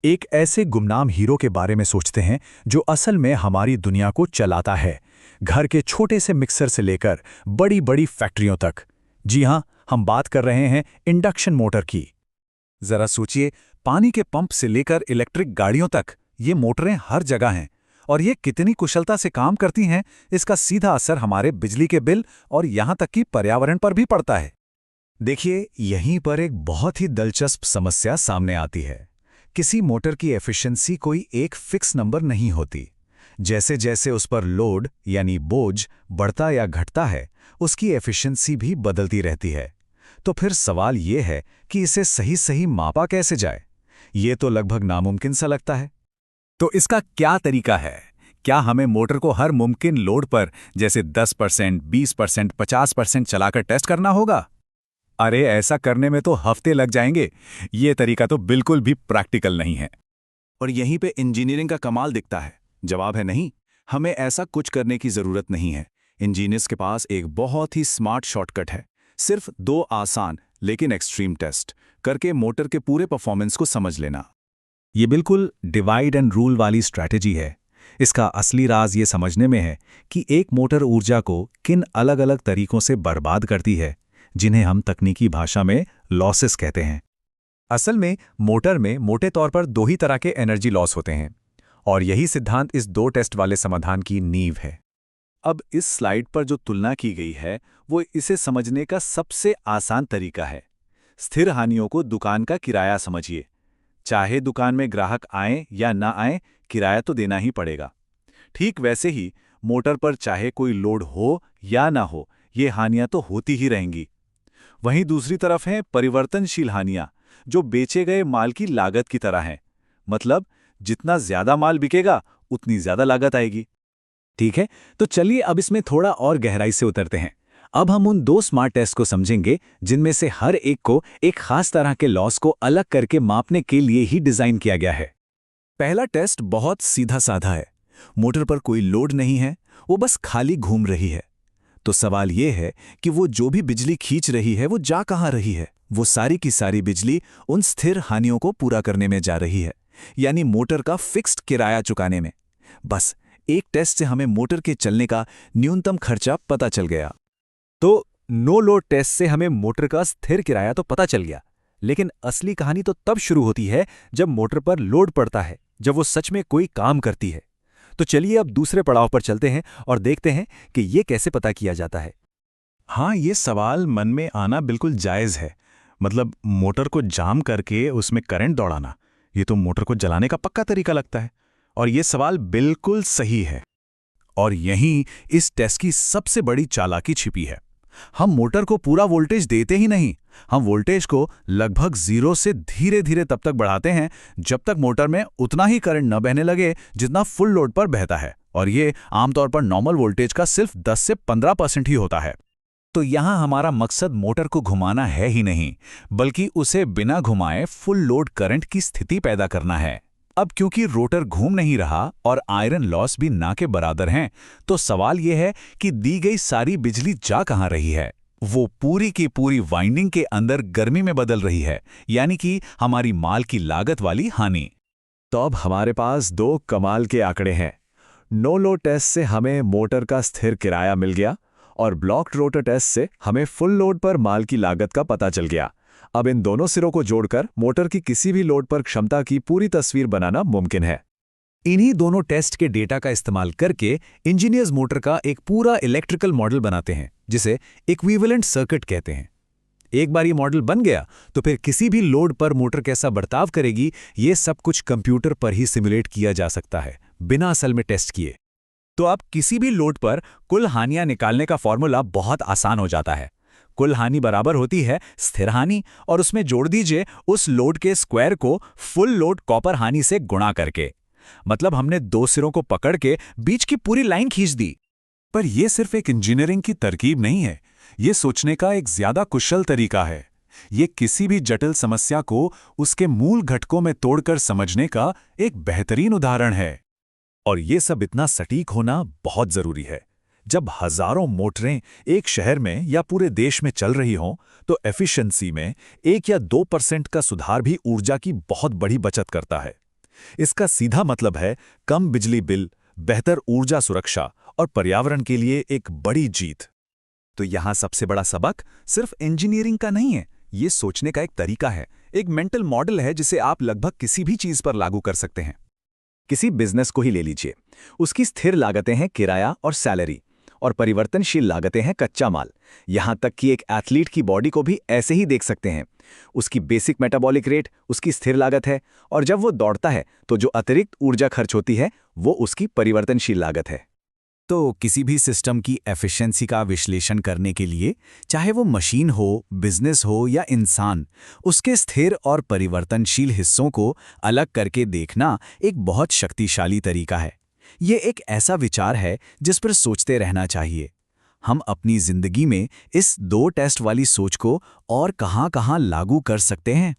एक ऐसे गुमनाम हीरो के बारे में सोचते हैं जो असल में हमारी दुनिया को चलाता है, घर के छोटे से मिक्सर से लेकर बड़ी बड़ी फैक्ट्रियों तक। जी हाँ, हम बात कर रहे हैं इंडक्शन मोटर की। जरा सोचिए, पानी के पंप से लेकर इलेक्ट्रिक गाड़ियों तक ये मोटरें हर जगह हैं। और ये कितनी कुशलता से काम करती हैं, इसका सीधा असर हमारे बिजली के बिल और यहाँ तक कि पर्यावरण पर भी पड़ता है। देखिए, यहीं पर एक बहुत ही दिलचस्प समस्या सामने आती है। किसी मोटर की एफिशिएंसी कोई एक फिक्स नंबर नहीं होती। जैसे जैसे उस पर लोड यानी बोझ बढ़ता या घटता है, उसकी एफिशिएंसी भी बदलती रहती है। तो फिर सवाल ये है कि इसे सही सही मापा कैसे जाए। ये तो लगभग नामुमकिन सा लगता है। तो इसका क्या तरीका है? क्या हमें मोटर को हर मुमकिन लोड पर जैसे 10%, 20%, 50% चलाकर टेस्ट करना होगा? अरे ऐसा करने में तो हफ्ते लग जाएंगे। ये तरीका तो बिल्कुल भी प्रैक्टिकल नहीं है। और यहीं पे इंजीनियरिंग का कमाल दिखता है। जवाब है नहीं, हमें ऐसा कुछ करने की जरूरत नहीं है। इंजीनियर्स के पास एक बहुत ही स्मार्ट शॉर्टकट है। सिर्फ 2 आसान लेकिन एक्सट्रीम टेस्ट करके मोटर के पूरे परफॉर्मेंस को समझ लेना। ये बिल्कुल डिवाइड एंड रूल वाली स्ट्रैटेजी है। इसका असली राज ये समझने में है कि एक मोटर ऊर्जा को किन अलग अलग तरीकों से बर्बाद करती है, जिन्हें हम तकनीकी भाषा में लॉसेस कहते हैं। असल में मोटर में मोटे तौर पर 2 ही तरह के एनर्जी लॉस होते हैं, और यही सिद्धांत इस 2 टेस्ट वाले समाधान की नींव है। अब इस स्लाइड पर जो तुलना की गई है वो इसे समझने का सबसे आसान तरीका है। स्थिर हानियों को दुकान का किराया समझिए। चाहे दुकान में ग्राहक आए या ना आए, किराया तो देना ही पड़ेगा। ठीक वैसे ही मोटर पर चाहे कोई लोड हो या ना हो, ये हानियां तो होती ही रहेंगी। वहीं दूसरी तरफ हैं परिवर्तनशील हानियां, जो बेचे गए माल की लागत की तरह हैं। मतलब जितना ज्यादा माल बिकेगा उतनी ज्यादा लागत आएगी। ठीक है, तो चलिए अब इसमें थोड़ा और गहराई से उतरते हैं। अब हम उन 2 स्मार्ट टेस्ट को समझेंगे जिनमें से हर एक को एक खास तरह के लॉस को अलग करके मापने के लिए ही डिजाइन किया गया है। पहला टेस्ट बहुत सीधा साधा है। मोटर पर कोई लोड नहीं है, वो बस खाली घूम रही है। तो सवाल ये है कि वो जो भी बिजली खींच रही है वो जा कहाँ रही है? वो सारी की सारी बिजली उन स्थिर हानियों को पूरा करने में जा रही है, यानी मोटर का फिक्स्ड किराया चुकाने में। बस एक टेस्ट से हमें मोटर के चलने का न्यूनतम खर्चा पता चल गया। तो नो लोड टेस्ट से हमें मोटर का स्थिर किराया तो पता चल गया, लेकिन असली कहानी तो तब शुरू होती है जब मोटर पर लोड पड़ता है, जब वो सच में कोई काम करती है। तो चलिए अब दूसरे पड़ाव पर चलते हैं और देखते हैं कि ये कैसे पता किया जाता है। हाँ, ये सवाल मन में आना बिल्कुल जायज़ है। मतलब मोटर को जाम करके उसमें करंट दौड़ाना, ये तो मोटर को जलाने का पक्का तरीका लगता है। और ये सवाल बिल्कुल सही है। और यहीं इस टेस्ट की सबसे बड़ी चालाकी छिपी है। हम मोटर को पूरा वोल्टेज देते ही नहीं, हम वोल्टेज को लगभग 0 से धीरे धीरे तब तक बढ़ाते हैं जब तक मोटर में उतना ही करंट न बहने लगे जितना फुल लोड पर बहता है। और ये आमतौर पर नॉर्मल वोल्टेज का सिर्फ 10 से 15% ही होता है। तो यहां हमारा मकसद मोटर को घुमाना है ही नहीं, बल्कि उसे बिना घुमाए फुल लोड करंट की स्थिति पैदा करना है। अब क्योंकि रोटर घूम नहीं रहा और आयरन लॉस भी ना के बराबर हैं, तो सवाल यह है कि दी गई सारी बिजली जा कहां रही है? वो पूरी की पूरी वाइंडिंग के अंदर गर्मी में बदल रही है, यानी कि हमारी माल की लागत वाली हानि। तो अब हमारे पास 2 कमाल के आंकड़े हैं। नो लोड टेस्ट से हमें मोटर का स्थिर किराया मिल गया, और ब्लॉक्ड रोटर टेस्ट से हमें फुल लोड पर माल की लागत का पता चल गया। अब इन दोनों सिरों को जोड़कर मोटर की किसी भी लोड पर क्षमता की पूरी तस्वीर बनाना मुमकिन है। इन्हीं दोनों टेस्ट के डेटा का इस्तेमाल करके इंजीनियर्स मोटर का एक पूरा इलेक्ट्रिकल मॉडल बनाते हैं, जिसे इक्विवेलेंट सर्किट कहते हैं। एक बार ये मॉडल बन गया तो फिर किसी भी लोड पर मोटर कैसा बर्ताव करेगी, ये सब कुछ कंप्यूटर पर ही सिमुलेट किया जा सकता है, बिना असल में टेस्ट किए। तो अब किसी भी लोड पर कुल हानियां निकालने का फॉर्मूला बहुत आसान हो जाता है। कुल हानि बराबर होती है स्थिर हानि, और उसमें जोड़ दीजिए उस लोड के स्क्वायर को फुल लोड कॉपर हानि से गुणा करके। मतलब हमने 2 सिरों को पकड़ के बीच की पूरी लाइन खींच दी। पर यह सिर्फ एक इंजीनियरिंग की तरकीब नहीं है, यह सोचने का एक ज्यादा कुशल तरीका है। ये किसी भी जटिल समस्या को उसके मूल घटकों में तोड़कर समझने का एक बेहतरीन उदाहरण है। और ये सब इतना सटीक होना बहुत जरूरी है। जब हजारों मोटरें एक शहर में या पूरे देश में चल रही हों, तो एफिशिएंसी में 1 या 2% का सुधार भी ऊर्जा की बहुत बड़ी बचत करता है। इसका सीधा मतलब है कम बिजली बिल, बेहतर ऊर्जा सुरक्षा और पर्यावरण के लिए एक बड़ी जीत। तो यहाँ सबसे बड़ा सबक सिर्फ इंजीनियरिंग का नहीं है, ये सोचने का एक तरीका है, एक मेंटल मॉडल है जिसे आप लगभग किसी भी चीज पर लागू कर सकते हैं। किसी बिजनेस को ही ले लीजिए, उसकी स्थिर लागतें हैं किराया और सैलरी, और परिवर्तनशील लागतें हैं कच्चा माल। यहां तक कि एक एथलीट की बॉडी को भी ऐसे ही देख सकते हैं। उसकी बेसिक मेटाबॉलिक रेट उसकी स्थिर लागत है, और जब वो दौड़ता है तो जो अतिरिक्त ऊर्जा खर्च होती है वो उसकी परिवर्तनशील लागत है। तो किसी भी सिस्टम की एफिशिएंसी का विश्लेषण करने के लिए, चाहे वो मशीन हो, बिजनेस हो या इंसान, उसके स्थिर और परिवर्तनशील हिस्सों को अलग करके देखना एक बहुत शक्तिशाली तरीका है। ये एक ऐसा विचार है जिस पर सोचते रहना चाहिए। हम अपनी जिंदगी में इस 2 टेस्ट वाली सोच को और कहां-कहां लागू कर सकते हैं।